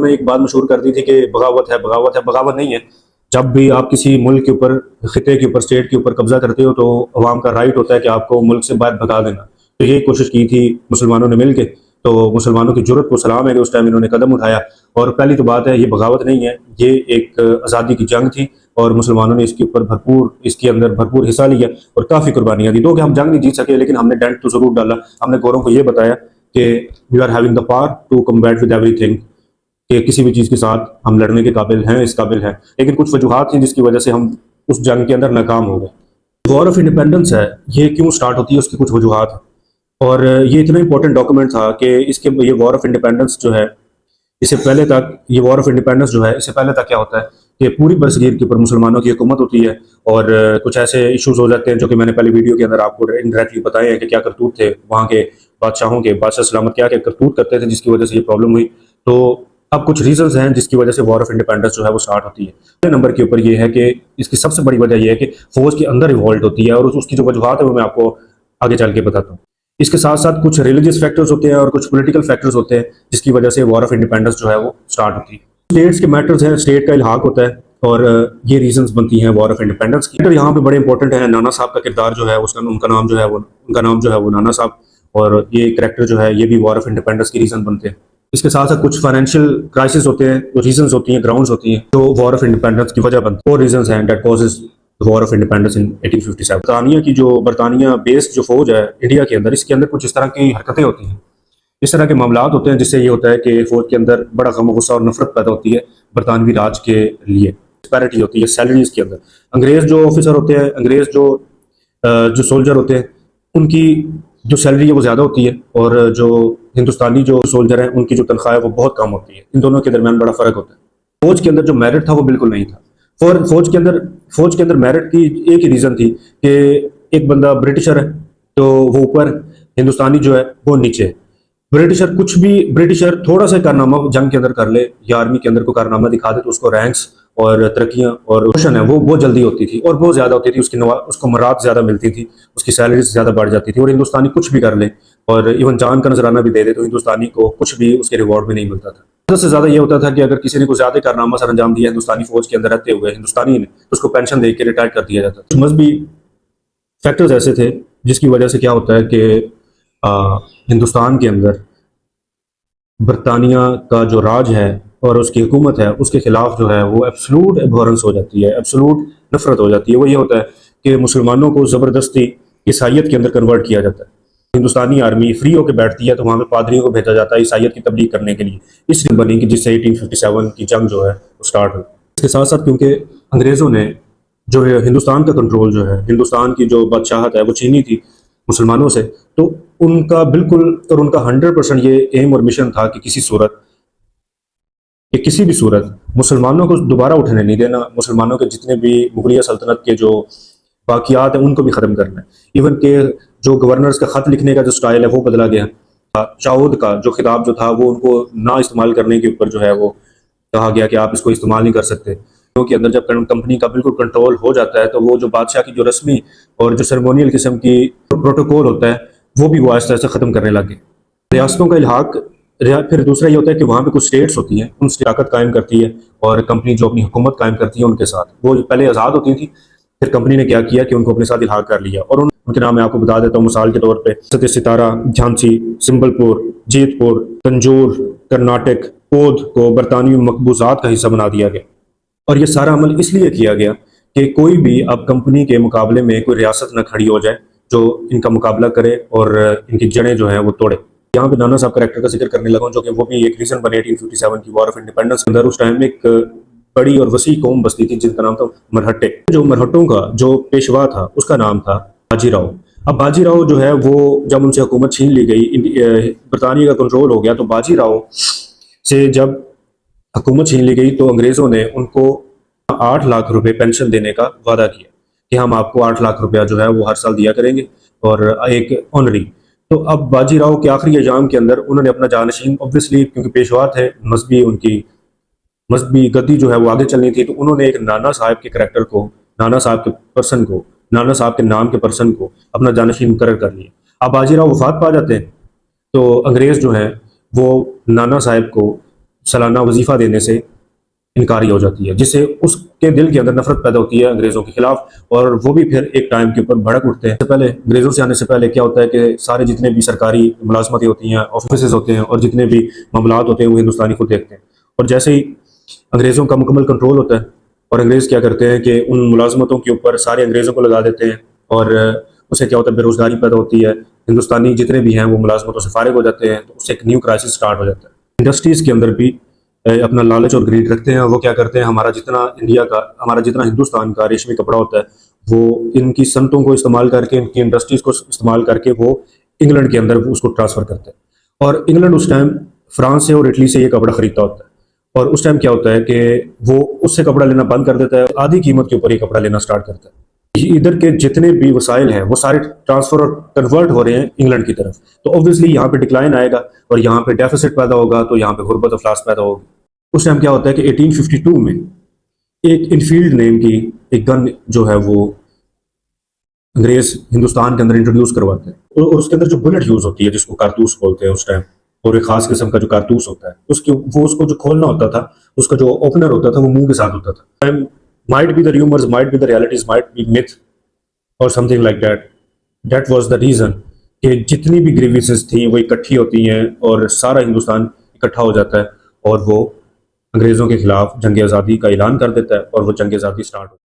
ने एक बात मशहूर कर दी थी कि बगावत है, बगावत है। बगावत नहीं है। जब भी आप किसी मुल्क के ऊपर, खिते के ऊपर, स्टेट के ऊपर कब्जा करते हो तो अवाम का राइट होता है कि आपको मुल्क से बाहर भगा देना। तो ये कोशिश की थी मुसलमानों ने मिलकर। तो मुसलमानों की जुर्रत को सलाम है कि उस टाइम इन्होंने कदम उठाया। और पहली तो बात है, ये बगावत नहीं है, ये एक आज़ादी की जंग थी और मुसलमानों ने इसके अंदर भरपूर हिस्सा लिया और काफ़ी कुर्बानियाँ दी। तो कि हम जंग नहीं जीत सके, लेकिन हमने डेंट तो ज़रूर डाला। हमने गोरों को ये बताया कि we are having the power to combat with everything, कि किसी भी चीज़ के साथ हम लड़ने के काबिल हैं, इस काबिल हैं। लेकिन कुछ वजूहात थी जिसकी वजह से हम उस जंग के अंदर नाकाम हो गए। वॉर ऑफ इंडिपेंडेंस है, ये क्यों स्टार्ट होती है, उसकी कुछ वजूहात हैं। और ये इतना इंपॉर्टेंट डॉक्यूमेंट था कि ये वॉर ऑफ इंडिपेंडेंस जो है, इससे पहले तक, ये वॉर ऑफ इंडिपेंडेंस जो है, इससे पहले तक क्या होता है कि पूरी बरसगीर के ऊपर मुसलमानों की हुकूमत होती है और कुछ ऐसे इश्यूज हो जाते हैं जो कि मैंने पहले वीडियो के अंदर आपको इनडायरेक्टली बताए हैं कि क्या करतूत थे वहाँ के बादशाहों के। बादशाह सलामत क्या क्या करतूत करते थे जिसकी वजह से ये प्रॉब्लम हुई। तो अब कुछ रीजंस हैं जिसकी वजह से वॉर ऑफ इंडिपेंडेंस जो है वो स्टार्ट होती है। पहले नंबर के ऊपर ये है कि इसकी सबसे बड़ी वजह यह है कि फौज के अंदर रिवॉल्ट होती है और उसकी जो वजूहात है वो मैं आपको आगे चल के बताता हूँ। इसके साथ साथ कुछ रिलीजियस फैक्टर्स होते हैं और कुछ पॉलिटिकल फैक्टर्स होते हैं जिसकी वजह से वॉर ऑफ इंडिपेंडेंस जो है वो स्टार्ट होती है। स्टेट्स के मैटर्स हैं, स्टेट का इल्हाक होता है और ये रीजंस बनती हैं वॉर ऑफ इंडिपेंडेंस की। यहाँ पे बड़े इंपॉर्टेंट है नाना साहब का किरदार जो है, उनका नाम जो है वो नाना साहब, और ये कैरेक्टर जो है ये भी वॉर ऑफ इंडिपेंडेंस की रीजन बनते हैं। इसके साथ साथ कुछ फाइनेंशियल क्राइसिस होते हैं, जो रीजंस होती हैं, ग्राउंड्स होती हैं, जो वॉर ऑफ इंडिपेंडेंस की वजह बनती है। 4 रीजंस हैं that causes war of independence in 1857। बरतानिया बेस्ड जो फौज है इंडिया के अंदर, इसके अंदर कुछ इस तरह की हरकतें होती हैं, इस तरह के मामलात होते हैं जिससे ये होता है कि फौज के अंदर बड़ा गम गुस्सा और नफरत पैदा होती है बरतानवी राज के लिए। डिस्पैरिटी होती है सैलरीज के अंदर। अंग्रेज जो ऑफिसर होते हैं, अंग्रेज जो सोल्जर होते हैं, उनकी जो सैलरी है वो ज़्यादा होती है और जो हिंदुस्तानी जो सोल्जर हैं उनकी जो तनख्वाह है वो बहुत कम होती है। इन दोनों के दरमियान बड़ा फ़र्क होता है। फौज के अंदर जो मेरिट था वो बिल्कुल नहीं था। फौज के अंदर मेरिट की एक ही रीज़न थी कि एक बंदा ब्रिटिशर है तो वो ऊपर, हिंदुस्तानी जो है वो नीचे। ब्रिटिशर थोड़ा सा कारनामा जंग के अंदर कर ले या आर्मी के अंदर को कारनामा दिखा दे तो उसको रैंक्स और तरक्कियां और रोशन है वो बहुत जल्दी होती थी और बहुत ज़्यादा होती थी। उसको मराद ज़्यादा मिलती थी, उसकी सैलरी ज़्यादा बढ़ जाती थी। और हिंदुस्तानी कुछ भी कर ले और इवन जान का नजराना भी दे दे तो हिंदुस्तानी को कुछ भी उसके रिवॉर्ड में नहीं मिलता था। ज़्यादा से ज़्यादा ये होता था कि अगर किसी ने कुछ ज़्यादा कारनामा सर अंजाम दिया हिंदुस्तानी फौज के अंदर रहते हुए हिंदुस्तानी ने, तो उसको पेंशन दे के रिटायर कर दिया जाता था। मजहबी फैक्टर्स ऐसे थे जिसकी वजह से क्या होता है कि हिंदुस्तान के अंदर बरतानिया का जो राज है और उसकी हुकूमत है उसके खिलाफ जो है वो एब्सोल्यूट एबहरेंस हो जाती है, एब्सोल्यूट नफरत हो जाती है। वो ये होता है कि मुसलमानों को ज़बरदस्ती ईसाइयत के अंदर कन्वर्ट किया जाता है। हिंदुस्तानी आर्मी फ्री होकर बैठती है तो वहाँ पे पादरियों को भेजा जाता है ईसाइयत की तबलीग करने के लिए। इसलिए बनी कि जिससे 1857 की जंग जो है वो स्टार्ट हुई। इसके साथ साथ क्योंकि अंग्रेज़ों ने जो है हिंदुस्तान का कंट्रोल जो है, हिंदुस्तान की जो बादशाहत है वो छीनी थी मुसलमानों से, तो उनका बिल्कुल और उनका 100% ये एम और मिशन था कि किसी भी सूरत मुसलमानों को दोबारा उठने नहीं देना। मुसलमानों के जितने भी मुगलिया सल्तनत के जो बाकियात हैं उनको भी ख़त्म करना है। इवन के जो गवर्नर्स का ख़त लिखने का जो स्टाइल है वो बदला गया। चाउद का जो खिताब जो था वो उनको ना इस्तेमाल करने के ऊपर जो है वो कहा गया कि आप इसको इस्तेमाल नहीं कर सकते। के अंदर जब कंपनी का बिल्कुल कंट्रोल हो जाता है तो वो जो बादशाह की जो रस्मी और जो सेरेमोनियल किस्म की प्रोटोकॉल होता है वो भी वो आहिस्ता आहिस्ता ख़त्म करने लगे। रियासतों का इल्हाक, फिर दूसरा ये होता है कि वहाँ पे कुछ स्टेट्स होती हैं, उन ताकत कायम करती है और कंपनी जो अपनी हुकूमत कायम करती है उनके साथ। वो पहले आज़ाद होती थी, फिर कंपनी ने क्या किया कि उनको अपने साथ इल्हाक कर लिया और उनके नाम मैं आपको बता देता हूँ। मिसाल के तौर पर सत्य सितारा, झांसी, सिंबलपुर, जीतपुर, तंजौर, कर्नाटक, ओध को बरतानवी मकबूजात का हिस्सा बना दिया गया। और ये सारा अमल इसलिए किया गया कि कोई भी अब कंपनी के मुकाबले में कोई रियासत न खड़ी हो जाए जो इनका मुकाबला करे और इनकी जड़ें जो हैं वो तोड़े। यहाँ पे नाना साहब कैरेक्टर का जिक्र करने लगा जो कि वो भी एक रीज़न बने 1857 की वॉर ऑफ इंडिपेंडेंस के अंदर। उस टाइम में एक बड़ी और वसी कौम बसती थी जिनका नाम था मरहट्टे। जो मरहट्टों का जो पेशवा था उसका नाम था बाजीराव। अब बाजीराव जो है वो जब उनसे हुकूमत छीन ली गई, बरतानिया का कंट्रोल हो गया, तो बाजीराव से जब हुकूमत छीन ली गई तो अंग्रेज़ों ने उनको 8 लाख रुपए पेंशन देने का वादा किया कि हम आपको 8 लाख रुपया जो है वो हर साल दिया करेंगे और एक ऑनरी। तो अब बाजीराव के आखिरी एग्जाम के अंदर उन्होंने अपना जानशीन, ऑब्वियसली क्योंकि पेशवा थे, मजहबी गद्दी जो है वो आगे चलनी थी, तो उन्होंने एक नाना साहब के कैरेक्टर को, नाना साहब के नाम के पर्सन को अपना जानशीन मुकर्रर कर लिया। अब बाजीराव वफात पा जाते हैं तो अंग्रेज़ जो हैं वो नाना साहब को सालाना वजीफा देने से इनकारी हो जाती है, जिससे उसके दिल के अंदर नफरत पैदा होती है अंग्रेज़ों के खिलाफ, और वो भी फिर एक टाइम के ऊपर भड़क उठते हैं। इससे पहले अंग्रेज़ों से आने से पहले क्या होता है कि सारे जितने भी सरकारी मुलाजमतें होती हैं, ऑफिस होते हैं, और जितने भी मामलात होते हैं वो हिंदुस्तानी खुद देखते हैं। और जैसे ही अंग्रेज़ों का मुकम्मल कंट्रोल होता है और अंग्रेज़ क्या करते हैं कि उन मुलाजमतों के ऊपर सारे अंग्रेज़ों को लगा देते हैं, और उससे क्या होता है, बेरोज़गारी पैदा होती है, हिंदुस्तानी जितने भी हैं वो मुलाजमतों से फारिग हो जाते हैं, तो उससे एक न्यू क्राइसिस स्टार्ट हो जाता है। इंडस्ट्रीज़ के अंदर भी अपना लालच और ग्रीड रखते हैं, वो क्या करते हैं, हमारा जितना हिंदुस्तान का रेशमी कपड़ा होता है, वो इनकी सनतों को इस्तेमाल करके, इनकी इंडस्ट्रीज़ को इस्तेमाल करके वो इंग्लैंड के अंदर उसको ट्रांसफ़र करते हैं। और इंग्लैंड उस टाइम फ्रांस से और इटली से ये कपड़ा खरीदता होता है, और उस टाइम क्या होता है कि वो उससे कपड़ा लेना बंद कर देता है, आधी कीमत के ऊपर ये कपड़ा लेना स्टार्ट करता है। इधर के जितने भी वसाइल हैं वो सारे ट्रांसफर और कन्वर्ट हो रहे हैं इंग्लैंड की तरफ, तो ऑब्वियसली यहाँ पे डिक्लाइन आएगा और यहाँ पे डेफिसिट पैदा होगा, तो यहाँ पे गुर्बत अफलास पैदा होगी। उस टाइम क्या होता है कि 1852 में एक इनफील्ड नेम की एक गन जो है वो अंग्रेज हिंदुस्तान के अंदर इंट्रोड्यूस करवाते हैं, और उसके अंदर जो बुलेट यूज होती है, जिसको कारतूस बोलते हैं उस टाइम, और एक खास किस्म का जो कारतूस होता है, उसको जो खोलना होता था, उसका जो ओपनर होता था वो मुंह के साथ होता था। Might be the rumours, might be the realities, might be myth और something like that. That was the reason कि जितनी भी ग्रीवेंसेस थी वो इकट्ठी होती हैं और सारा हिंदुस्तान इकट्ठा हो जाता है, और वो अंग्रेज़ों के खिलाफ जंग आज़ादी का ऐलान कर देता है, और वो जंग आज़ादी स्टार्ट हो